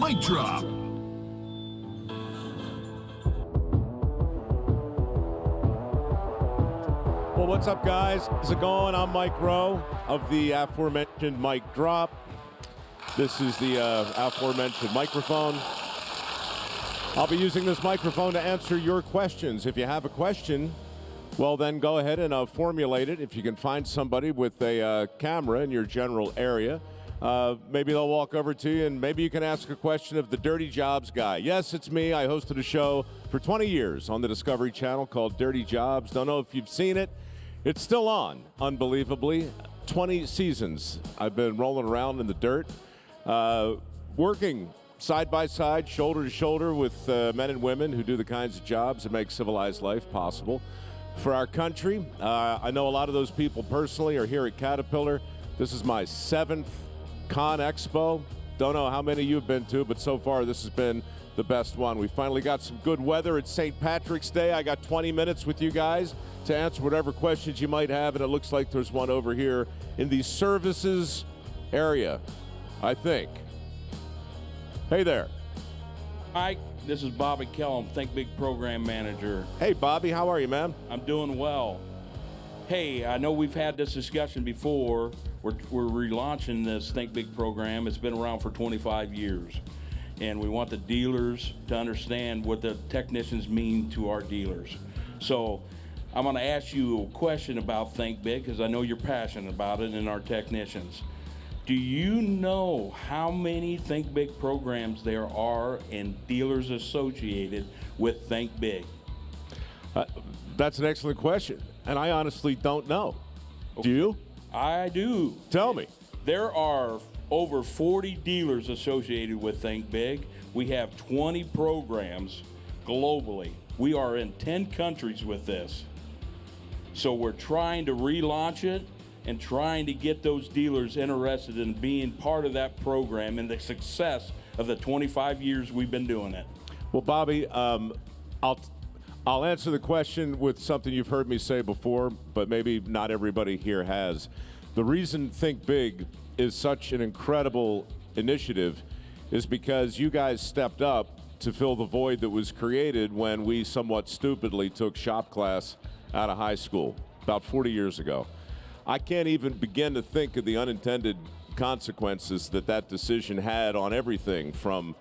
Mic Drop. Well, what's up, guys? How's it going? I'm Mike Rowe of the aforementioned Mic Drop. This is the aforementioned microphone. I'll be using this microphone to answer your questions. If you have a question, well, then go ahead and formulate it. If you can find somebody with a camera in your general area, maybe they'll walk over to you and maybe you can ask a question of the Dirty Jobs guy. Yes, it's me. I hosted a show for 20 years on the Discovery Channel called Dirty Jobs. Don't know if you've seen it. It's still on, unbelievably. 20 seasons. I've been rolling around in the dirt, working side by side, shoulder to shoulder with men and women who do the kinds of jobs that make civilized life possible for our country. I know a lot of those people personally are here at Caterpillar. This is my 7th Con Expo. Don't know how many you've been to, but so far this has been the best one. We finally got some good weather. It's St. Patrick's Day. I got 20 minutes with you guys to answer whatever questions you might have, and it looks like there's one over here in the services area, I think. Hey there. Mike, this is Bobby Kellum, Think Big Program Manager. Hey, Bobby, how are you, man? I'm doing well. Hey, I know we've had this discussion before. We're relaunching this Think Big program. It's been around for 25 years. And we want the dealers to understand what the technicians mean to our dealers. So I'm going to ask you a question about Think Big because I know you're passionate about it and our technicians. Do you know how many Think Big programs there are and dealers associated with Think Big? That's an excellent question, and I honestly don't know. Okay. Do you? I do. Tell me. There are over 40 dealers associated with Think Big. We have 20 programs globally. We are in 10 countries with this. So we're trying to relaunch it and trying to get those dealers interested in being part of that program and the success of the 25 years we've been doing it. Well, Bobby, I'll answer the question with something you've heard me say before, but maybe not everybody here has. The reason Think Big is such an incredible initiative is because you guys stepped up to fill the void that was created when we somewhat stupidly took shop class out of high school about 40 years ago. I can't even begin to think of the unintended consequences that decision had on everything from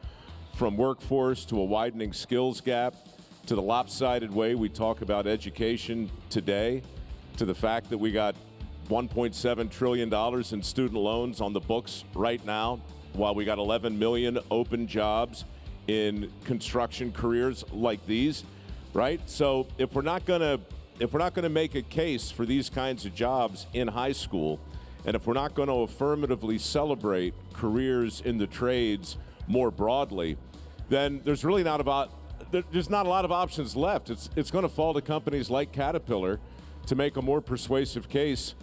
workforce to a widening skills gap to the lopsided way we talk about education today, to the fact that we got $1.7 trillion in student loans on the books right now, while we got 11 million open jobs in construction careers like these, right? So if we're not gonna make a case for these kinds of jobs in high school, and if we're not going to affirmatively celebrate careers in the trades more broadly, then there's really there's not a lot of options left. It's going to fall to companies like Caterpillar to make a more persuasive case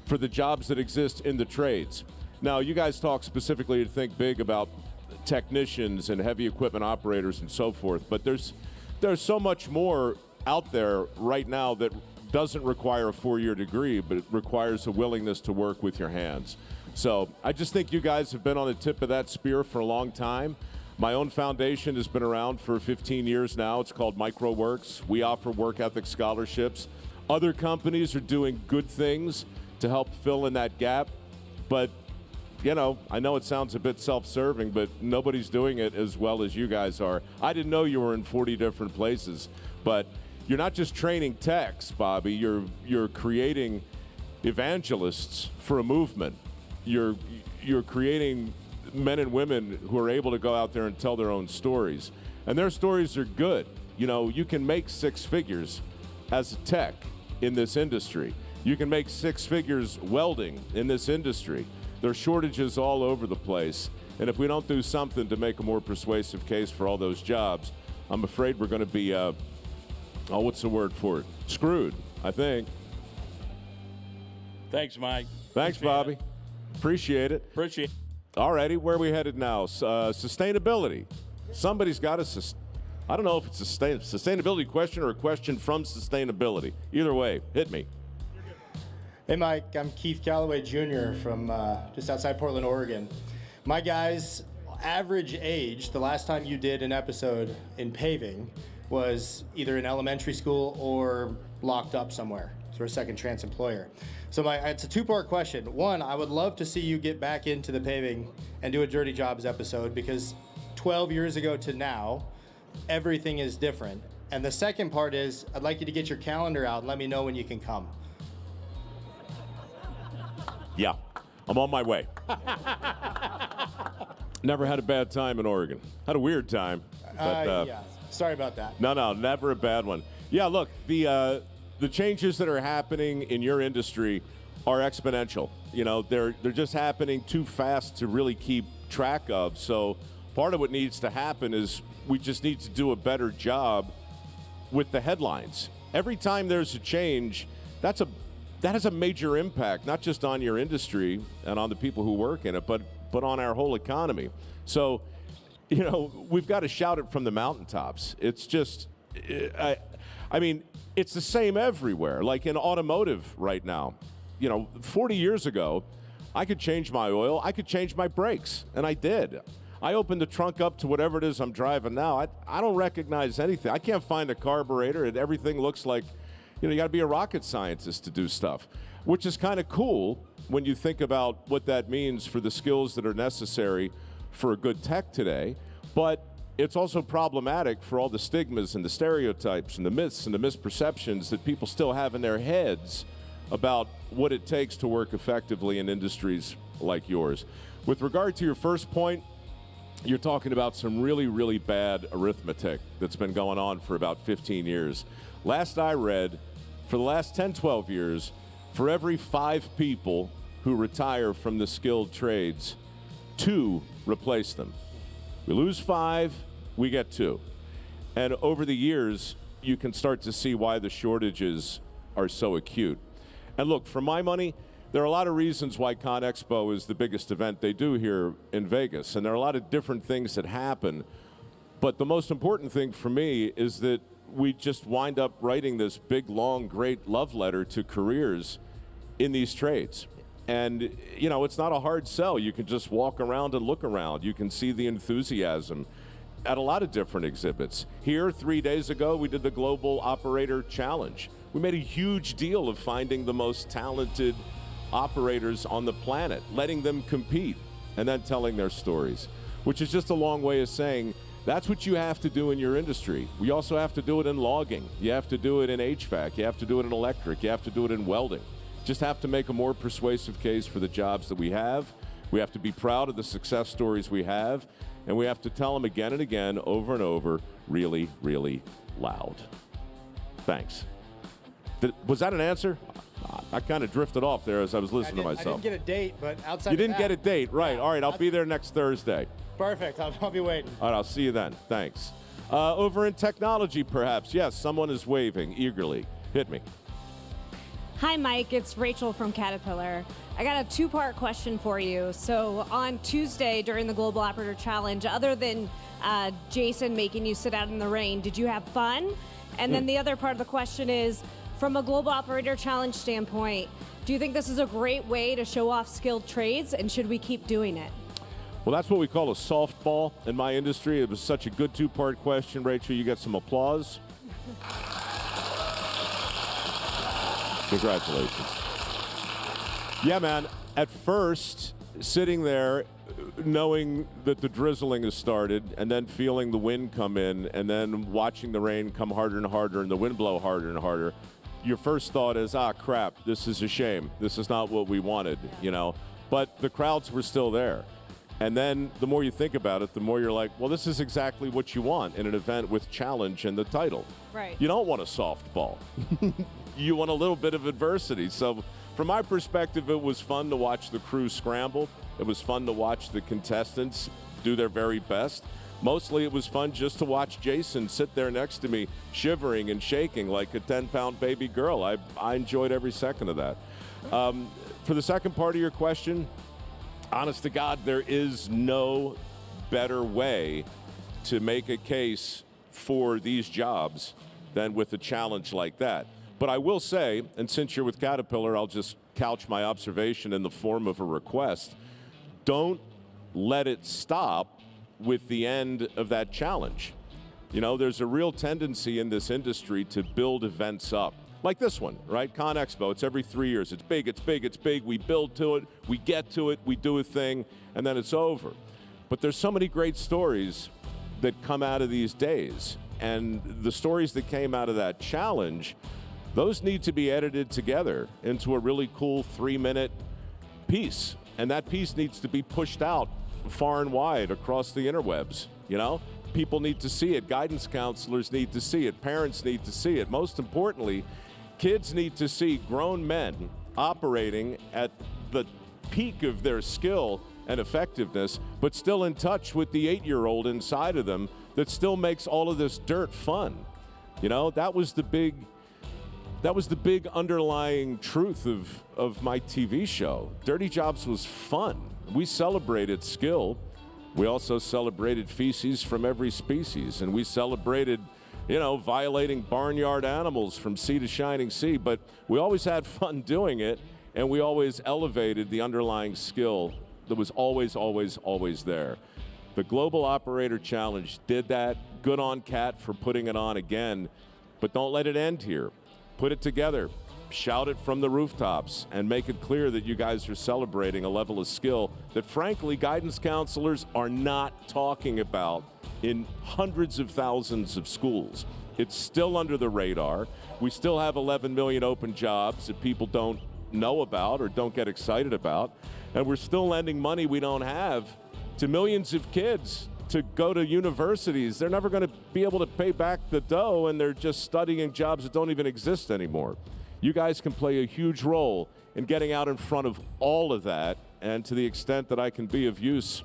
for the jobs that exist in the trades. Now, you guys talk specifically to Think Big about technicians and heavy equipment operators and so forth, but there's so much more out there right now that doesn't require a 4-year degree, but it requires a willingness to work with your hands. So I just think you guys have been on the tip of that spear for a long time. My own foundation has been around for 15 years now. It's called MicroWorks. We offer work ethic scholarships. Other companies are doing good things to help fill in that gap. But, you know, I know it sounds a bit self-serving, but nobody's doing it as well as you guys are. I didn't know you were in 40 different places, but you're not just training techs, Bobby. You're creating evangelists for a movement. You're creating men and women who are able to go out there and tell their own stories. And their stories are good. You know, you can make 6 figures as a tech in this industry. You can make 6 figures welding in this industry. There are shortages all over the place. And if we don't do something to make a more persuasive case for all those jobs, I'm afraid we're going to be, what's the word for it? Screwed, I think. Thanks, Mike. Thanks, Bobby. Appreciate it. Appreciate it. All righty, where are we headed now? Sustainability. Somebody's got to, I don't know if it's a sustainability question or a question from sustainability. Either way, hit me. Hey, Mike. I'm Keith Calloway Jr. from just outside Portland, Oregon. My guys average age, the last time you did an episode in paving was either in elementary school or locked up somewhere. So we're a second chance employer. So it's a two-part question. One, I would love to see you get back into the paving and do a Dirty Jobs episode, because 12 years ago to now, everything is different. And the second part is, I'd like you to get your calendar out and let me know when you can come. Yeah, I'm on my way. Never had a bad time in Oregon. Had a weird time. But, yeah, sorry about that. No, never a bad one. Yeah, look, the changes that are happening in your industry are exponential. You know, they're just happening too fast to really keep track of. So part of what needs to happen is we just need to do a better job with the headlines. Every time there's a change, that has a major impact, not just on your industry and on the people who work in it, but on our whole economy. So, you know, we've got to shout it from the mountaintops. It's just, I mean, it's the same everywhere. Like in automotive right now, you know, 40 years ago, I could change my oil, I could change my brakes, and I did. I opened the trunk up to whatever it is I'm driving now. I don't recognize anything. I can't find a carburetor, and everything looks like, you know, you got to be a rocket scientist to do stuff, which is kind of cool when you think about what that means for the skills that are necessary for a good tech today. But it's also problematic for all the stigmas and the stereotypes and the myths and the misperceptions that people still have in their heads about what it takes to work effectively in industries like yours. With regard to your first point, you're talking about some really, really bad arithmetic that's been going on for about 15 years. Last I read, for the last 10, 12 years, for every 5 people who retire from the skilled trades, 2 replace them. We lose 5, we get 2. And over the years, you can start to see why the shortages are so acute. And look, for my money, there are a lot of reasons why ConExpo is the biggest event they do here in Vegas, and there are a lot of different things that happen. But the most important thing for me is that we just wind up writing this big, long, great love letter to careers in these trades. And, you know, it's not a hard sell. You can just walk around and look around. You can see the enthusiasm at a lot of different exhibits. Here, 3 days ago, we did the Global Operator Challenge. We made a huge deal of finding the most talented operators on the planet, letting them compete, and then telling their stories, which is just a long way of saying that's what you have to do in your industry. We also have to do it in logging. You have to do it in HVAC. You have to do it in electric. You have to do it in welding. Just have to make a more persuasive case for the jobs that we have. We have to be proud of the success stories we have, and we have to tell them again and again, over and over, really, really loud. Thanks. Was that an answer? I kind of drifted off there as I was listening to myself. I didn't get a date, but outside You of didn't that, get a date, right. Yeah, all right, I'll be there next Thursday. Perfect. I'll be waiting. All right, I'll see you then. Thanks. Over in technology, perhaps. Yes, someone is waving eagerly. Hit me. Hi, Mike. It's Rachel from Caterpillar. I got a 2-part question for you. So on Tuesday during the Global Operator Challenge, other than Jason making you sit out in the rain, did you have fun? And then the other part of the question is, from a Global Operator Challenge standpoint, do you think this is a great way to show off skilled trades, and should we keep doing it? Well, that's what we call a softball in my industry. It was such a good 2-part question, Rachel. You get some applause. Congratulations. Yeah, man. At first, sitting there, knowing that the drizzling has started, and then feeling the wind come in, and then watching the rain come harder and harder and the wind blow harder and harder, your first thought is, crap, this is a shame. This is not what we wanted, you know. But the crowds were still there. And then the more you think about it, the more you're like, well, this is exactly what you want in an event with challenge in the title. Right. You don't want a softball. You want a little bit of adversity. So from my perspective, it was fun to watch the crew scramble. It was fun to watch the contestants do their very best. Mostly it was fun just to watch Jason sit there next to me, shivering and shaking like a 10-pound baby girl. I enjoyed every second of that. For the second part of your question, honest to God, there is no better way to make a case for these jobs than with a challenge like that. But I will say, and since you're with Caterpillar, I'll just couch my observation in the form of a request. Don't let it stop with the end of that challenge. You know, there's a real tendency in this industry to build events up. Like this one, right? Con Expo, it's every 3 years. It's big, it's big, it's big. We build to it, we get to it, we do a thing, and then it's over. But there's so many great stories that come out of these days. And the stories that came out of that challenge, those need to be edited together into a really cool 3-minute piece. And that piece needs to be pushed out far and wide across the interwebs, you know? People need to see it. Guidance counselors need to see it. Parents need to see it. Most importantly, kids need to see grown men operating at the peak of their skill and effectiveness, but still in touch with the 8-year-old inside of them that still makes all of this dirt fun. You know, that was the big underlying truth of my TV show. Dirty Jobs was fun. We celebrated skill. We also celebrated feces from every species, and we celebrated, you know, violating barnyard animals from sea to shining sea, but we always had fun doing it, and we always elevated the underlying skill that was always, always, always there. The Global Operator Challenge did that. Good on Kat for putting it on again, but don't let it end here. Put it together. Shout it from the rooftops and make it clear that you guys are celebrating a level of skill that, frankly, guidance counselors are not talking about in hundreds of thousands of schools. It's still under the radar. We still have 11 million open jobs that people don't know about or don't get excited about. And we're still lending money we don't have to millions of kids to go to universities. They're never going to be able to pay back the dough, and they're just studying jobs that don't even exist anymore. You guys can play a huge role in getting out in front of all of that, and to the extent that I can be of use,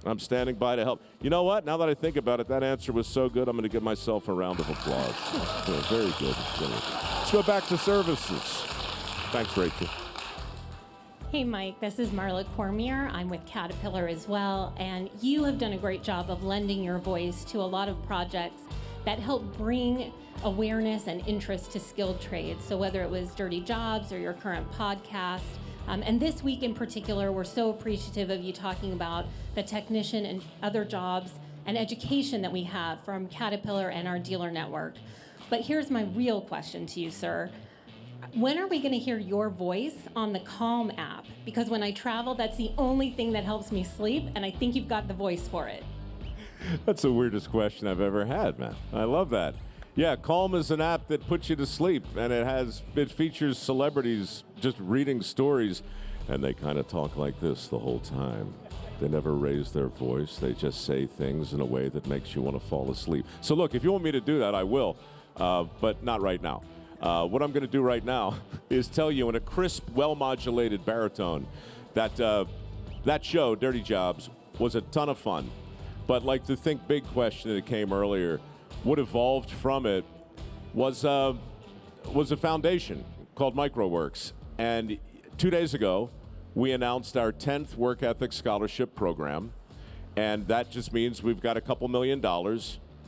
I'm standing by to help. You know what? Now that I think about it, that answer was so good, I'm going to give myself a round of applause. Yeah, very good. Let's go back to services. Thanks, Rachel. Hey, Mike, this is Marla Cormier. I'm with Caterpillar as well, and you have done a great job of lending your voice to a lot of projects that help bring awareness and interest to skilled trades. So whether it was Dirty Jobs or your current podcast, and this week in particular, we're so appreciative of you talking about the technician and other jobs and education that we have from Caterpillar and our dealer network. But here's my real question to you, sir. When are we going to hear your voice on the Calm app? Because when I travel, that's the only thing that helps me sleep, and I think you've got the voice for it. That's the weirdest question I've ever had, man. I love that. Yeah, Calm is an app that puts you to sleep, and it features celebrities just reading stories, and they kind of talk like this the whole time. They never raise their voice. They just say things in a way that makes you want to fall asleep. So look, if you want me to do that, I will, but not right now. What I'm going to do right now is tell you in a crisp, well-modulated baritone that that show, Dirty Jobs, was a ton of fun. But like the think big question that came earlier, what evolved from it was a foundation called MicroWorks. And 2 days ago, we announced our 10th Work Ethic Scholarship Program. And that just means we've got a couple $1 million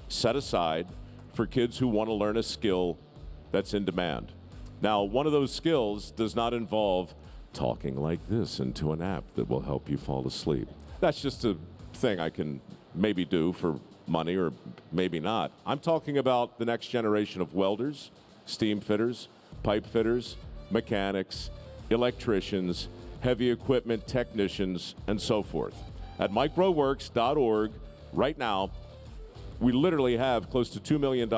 set aside for kids who want to learn a skill that's in demand. Now, one of those skills does not involve talking like this into an app that will help you fall asleep. That's just a thing I can maybe do for money or maybe not. I'm talking about the next generation of welders, steam fitters, pipe fitters, mechanics, electricians, heavy equipment technicians, and so forth. At microworks.org right now, we literally have close to $2 million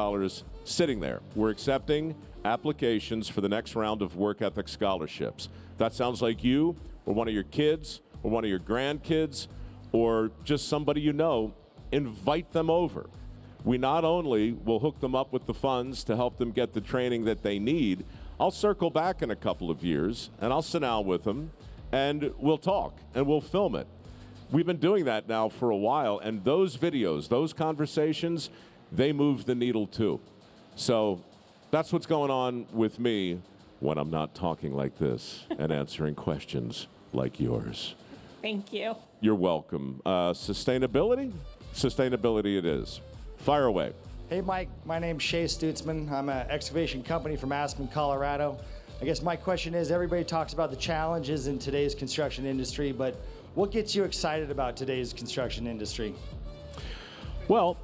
sitting there. We're accepting applications for the next round of work ethic scholarships. That sounds like you or one of your kids or one of your grandkids or just somebody you know. Invite them over. We not only will hook them up with the funds to help them get the training that they need, I'll circle back in a couple of years and I'll sit down with them and we'll talk and we'll film it. We've been doing that now for a while, and those videos, those conversations, they move the needle too. So that's what's going on with me when I'm not talking like this and answering questions like yours. Thank you. You're welcome. Sustainability? Sustainability it is. Fire away. Hey, Mike. My name's Shay Stutzman. I'm an excavation company from Aspen, Colorado. I guess my question is, everybody talks about the challenges in today's construction industry, but what gets you excited about today's construction industry? Well,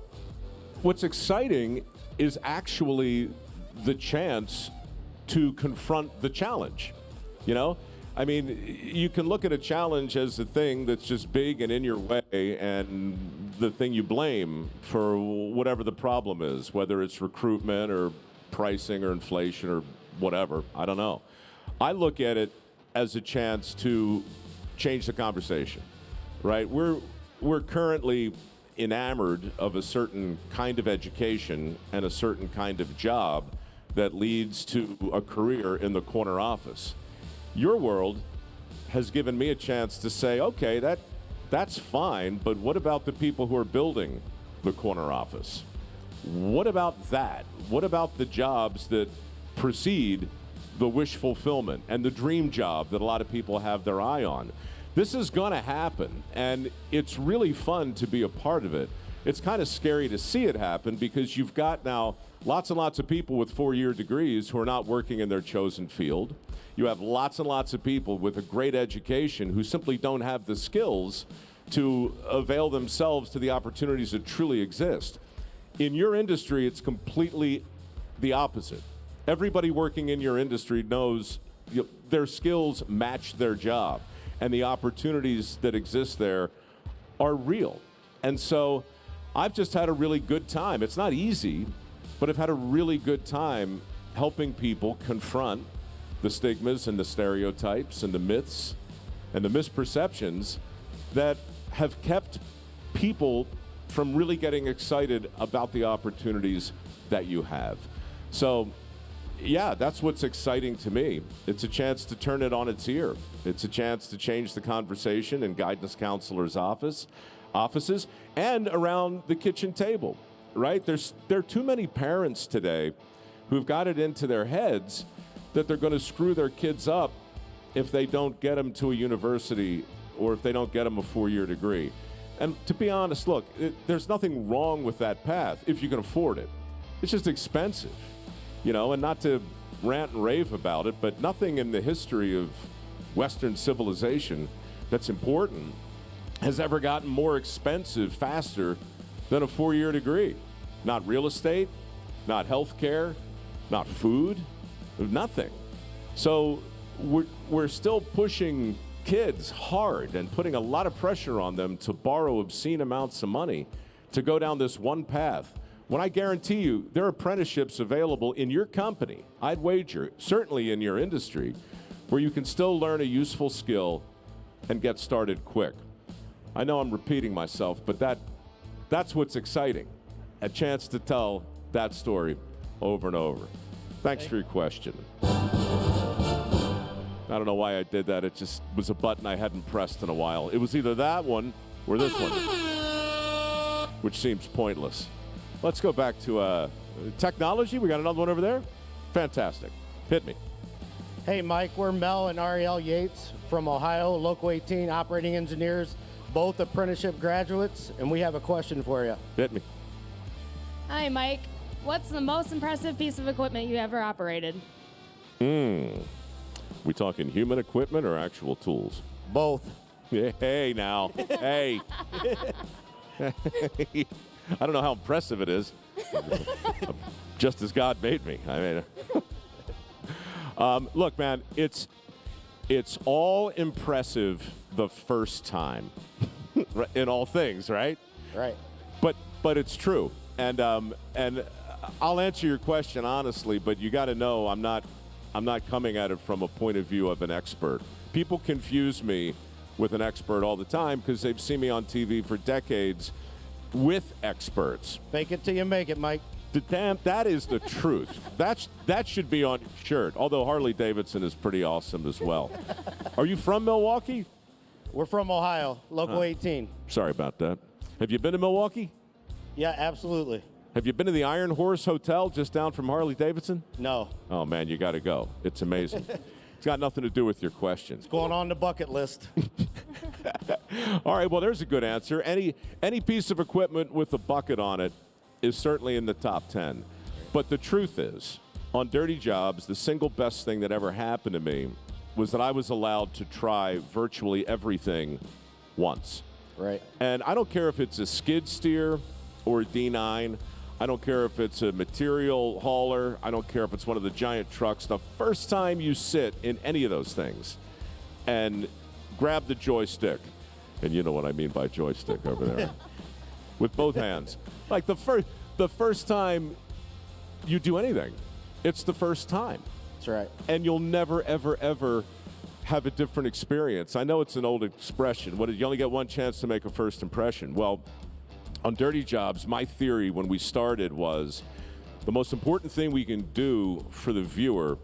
what's exciting is actually the chance to confront the challenge. You know, I mean, you can look at a challenge as a thing that's just big and in your way and the thing you blame for whatever the problem is, whether it's recruitment or pricing or inflation or whatever. I don't know. I look at it as a chance to change the conversation, right? We're currently enamored of a certain kind of education and a certain kind of job that leads to a career in the corner office. Your world has given me a chance to say, okay, that's fine, but what about the people who are building the corner office? What about that? What about the jobs that precede the wish fulfillment and the dream job that a lot of people have their eye on? This is going to happen, and it's really fun to be a part of it. It's kind of scary to see it happen because you've got now lots and lots of people with 4-year degrees who are not working in their chosen field. You have lots and lots of people with a great education who simply don't have the skills to avail themselves to the opportunities that truly exist. In your industry, it's completely the opposite. Everybody working in your industry knows their skills match their job, and the opportunities that exist there are real. And so I've just had a really good time. It's not easy, but I've had a really good time helping people confront the stigmas and the stereotypes and the myths and the misperceptions that have kept people from really getting excited about the opportunities that you have. So, yeah, that's what's exciting to me. It's a chance to turn it on its ear. It's a chance to change the conversation in guidance counselors' offices and around the kitchen table, right? There are too many parents today who've got it into their heads that they're going to screw their kids up if they don't get them to a university or if they don't get them a 4-year degree. And to be honest, look, there's nothing wrong with that path if you can afford it. It's just expensive, you know, and not to rant and rave about it, but nothing in the history of Western civilization that's important has ever gotten more expensive faster than a 4-year degree. Not real estate, not health care, not food, nothing. So we're still pushing kids hard and putting a lot of pressure on them to borrow obscene amounts of money to go down this one path. When I guarantee you there are apprenticeships available in your company, I'd wager, certainly in your industry, where you can still learn a useful skill and get started quick. I know I'm repeating myself, but that's what's exciting. A chance to tell that story over and over. Thanks for your question. I don't know why I did that. It just was a button I hadn't pressed in a while. It was either that one or this one, which seems pointless. Let's go back to technology. We got another one over there. Fantastic. Hit me. Hey, Mike, we're Mel and Ariel Yates from Ohio, Local 18 operating engineers, both apprenticeship graduates, and we have a question for you. Hit me. Hi, Mike. What's the most impressive piece of equipment you ever operated? We talking human equipment or actual tools? Both. Hey, now. Hey. I don't know how impressive it is. Just as God made me. I mean, look, man, it's all impressive the first time in all things, right? Right. But it's true, and I'll answer your question honestly. But you got to know I'm not coming at it from a point of view of an expert. People confuse me with an expert all the time because they've seen me on TV for decades with experts. Fake it till you make it, Mike. Damn, that is the truth. That should be on your shirt. Although Harley Davidson is pretty awesome as well. Are you from Milwaukee? We're from Ohio, Local 18. Sorry about that. Have you been to Milwaukee? Yeah, absolutely. Have you been to the Iron Horse Hotel just down from Harley Davidson? No. Oh, man, you got to go. It's amazing. It's got nothing to do with your question. It's going on the bucket list. All right, well, there's a good answer. Any piece of equipment with a bucket on it is certainly in the top 10. But the truth is, on Dirty Jobs, the single best thing that ever happened to me was that I was allowed to try virtually everything once. Right. And I don't care if it's a skid steer or a D9. I don't care if it's a material hauler. I don't care if it's one of the giant trucks. The first time you sit in any of those things and grab the joystick, and you know what I mean by joystick over there, with both hands. Like the first time you do anything, it's the first time. That's right. And you'll never, ever, ever have a different experience. I know it's an old expression. You only get one chance to make a first impression. Well, on Dirty Jobs, my theory when we started was the most important thing we can do for the viewer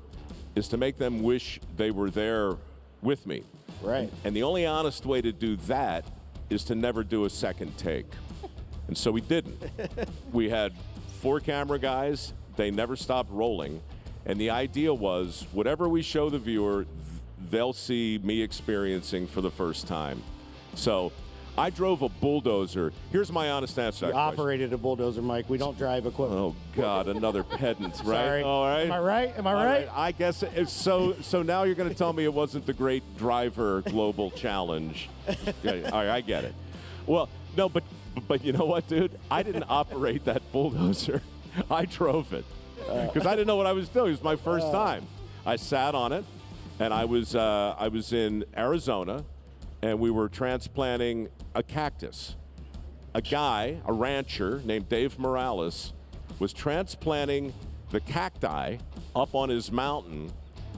is to make them wish they were there with me. Right. And the only honest way to do that is to never do a second take. And so we didn't. We had 4 camera guys. They never stopped rolling. And the idea was whatever we show the viewer, they'll see me experiencing for the first time. So I drove a bulldozer. Here's my honest answer. You operated a bulldozer, Mike. We don't drive equipment. Oh, God, another pedant, right? Sorry. All right. Am I right? Am I All right? I guess it's so now you're going to tell me it wasn't the Great Driver Global Challenge. Yeah, all right, I get it. Well, no, but you know what, dude? I didn't operate that bulldozer. I drove it because I didn't know what I was doing. It was my first time. I sat on it, and I was in Arizona, and we were transplanting a cactus. A guy, a rancher named Dave Morales, was transplanting the cacti up on his mountain,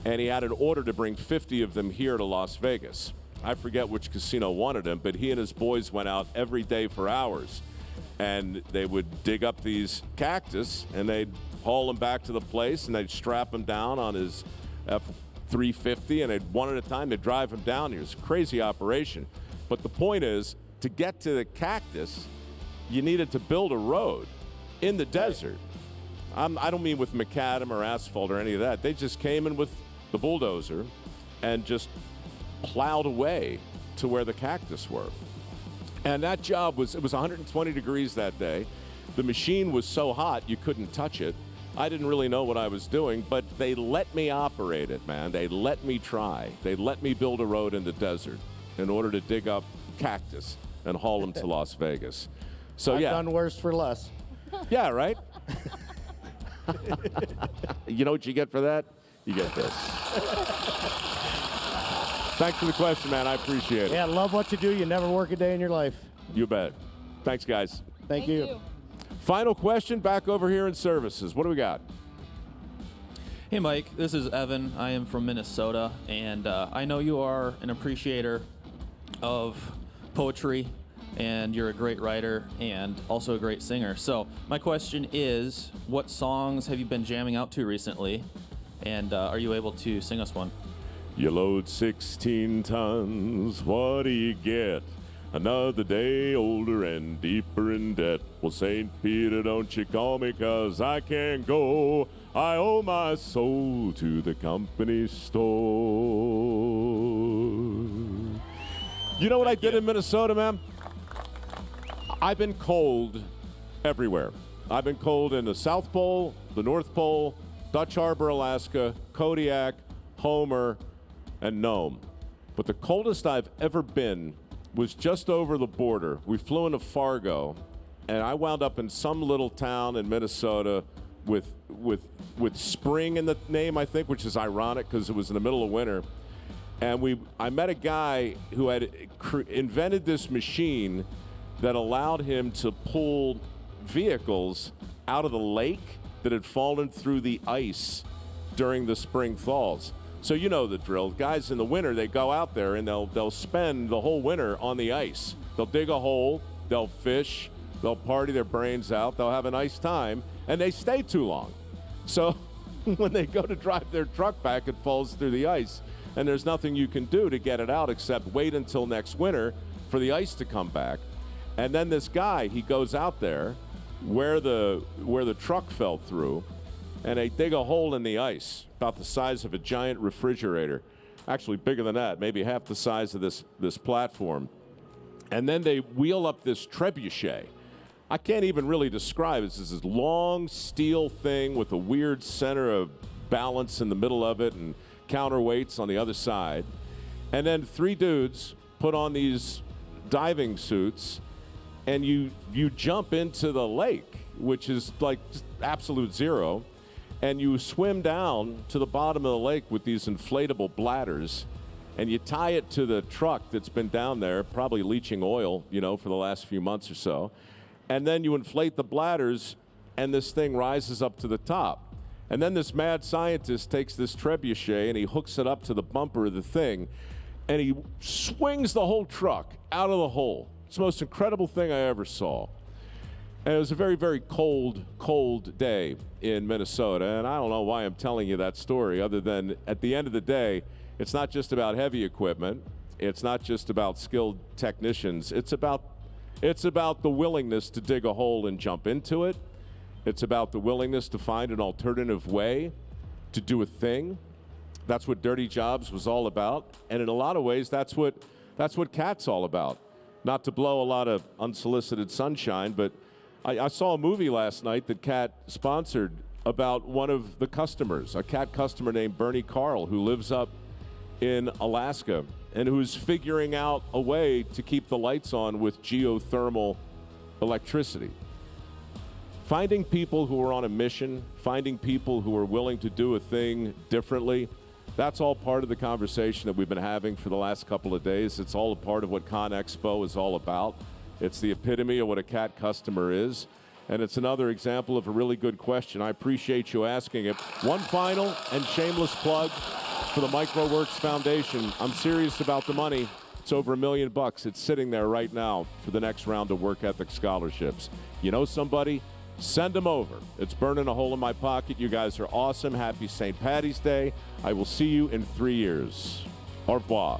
and he had an order to bring 50 of them here to Las Vegas. I forget which casino wanted him, but he and his boys went out every day for hours, and they would dig up these cactus, and they'd haul them back to the place, and they'd strap them down on his F-350, and they'd one at a time, they'd drive him down. It was a crazy operation. But the point is, to get to the cactus, you needed to build a road in the desert. I don't mean with macadam or asphalt or any of that. They just came in with the bulldozer and just plowed away to where the cactus were. And that job it was 120 degrees that day. The machine was so hot you couldn't touch it. I didn't really know what I was doing, but they let me operate it, man. They let me try. They let me build a road in the desert in order to dig up cactus and haul them to Las Vegas. So I've yeah, done worse for less. yeah, right. You know what you get for that? You get this. Thanks for the question, man. I appreciate it. Yeah, love what you do. You never work a day in your life. You bet. Thanks, guys. Thank you. Final question, back over here in services. What do we got? Hey, Mike. This is Evan. I am from Minnesota, and I know you are an appreciator of poetry, and you're a great writer and also a great singer. So my question is, what songs have you been jamming out to recently, and are you able to sing us one? You load 16 tons, what do you get? Another day older and deeper in debt. Well, St. Peter, don't you call me, 'cause I can't go. I owe my soul to the company store. You know what I did in Minnesota, man? I've been cold everywhere. I've been cold in the South Pole, the North Pole, Dutch Harbor, Alaska, Kodiak, Homer, and Nome. But the coldest I've ever been was just over the border. We flew into Fargo, and I wound up in some little town in Minnesota with spring in the name, I think, which is ironic because it was in the middle of winter. And I met a guy who had invented this machine that allowed him to pull vehicles out of the lake that had fallen through the ice during the spring thaws. So you know the drill. Guys in the winter, they go out there and they'll spend the whole winter on the ice. They'll dig a hole, they'll fish, they'll party their brains out, they'll have a nice time, and they stay too long. So when they go to drive their truck back, it falls through the ice. And there's nothing you can do to get it out except wait until next winter for the ice to come back. And then this guy, he goes out there where the truck fell through, and they dig a hole in the ice about the size of a giant refrigerator, actually bigger than that, maybe half the size of this platform. And then they wheel up this trebuchet. I can't even really describe it. It's this long steel thing with a weird center of balance in the middle of it and counterweights on the other side. And then 3 dudes put on these diving suits and you jump into the lake, which is like just absolute zero, and you swim down to the bottom of the lake with these inflatable bladders, and you tie it to the truck that's been down there, probably leaching oil, for the last few months or so. And then you inflate the bladders, and this thing rises up to the top. And then this mad scientist takes this trebuchet and he hooks it up to the bumper of the thing, and he swings the whole truck out of the hole. It's the most incredible thing I ever saw. And it was a very, very cold day in Minnesota. And I don't know why I'm telling you that story, other than at the end of the day, it's not just about heavy equipment. It's not just about skilled technicians. It's about the willingness to dig a hole and jump into it. It's about the willingness to find an alternative way to do a thing. That's what Dirty Jobs was all about. And in a lot of ways, that's what CAT's all about. Not to blow a lot of unsolicited sunshine, but I saw a movie last night that CAT sponsored about one of the customers, a CAT customer named Bernie Carl, who lives up in Alaska and who's figuring out a way to keep the lights on with geothermal electricity. Finding people who are on a mission, finding people who are willing to do a thing differently, that's all part of the conversation that we've been having for the last couple of days. It's all a part of what ConExpo is all about. It's the epitome of what a CAT customer is. And it's another example of a really good question. I appreciate you asking it. One final and shameless plug for the MicroWorks Foundation. I'm serious about the money. It's over $1 million. It's sitting there right now for the next round of work ethic scholarships. You know somebody? Send them over. It's burning a hole in my pocket. You guys are awesome. Happy St. Paddy's Day. I will see you in 3 years. Au revoir.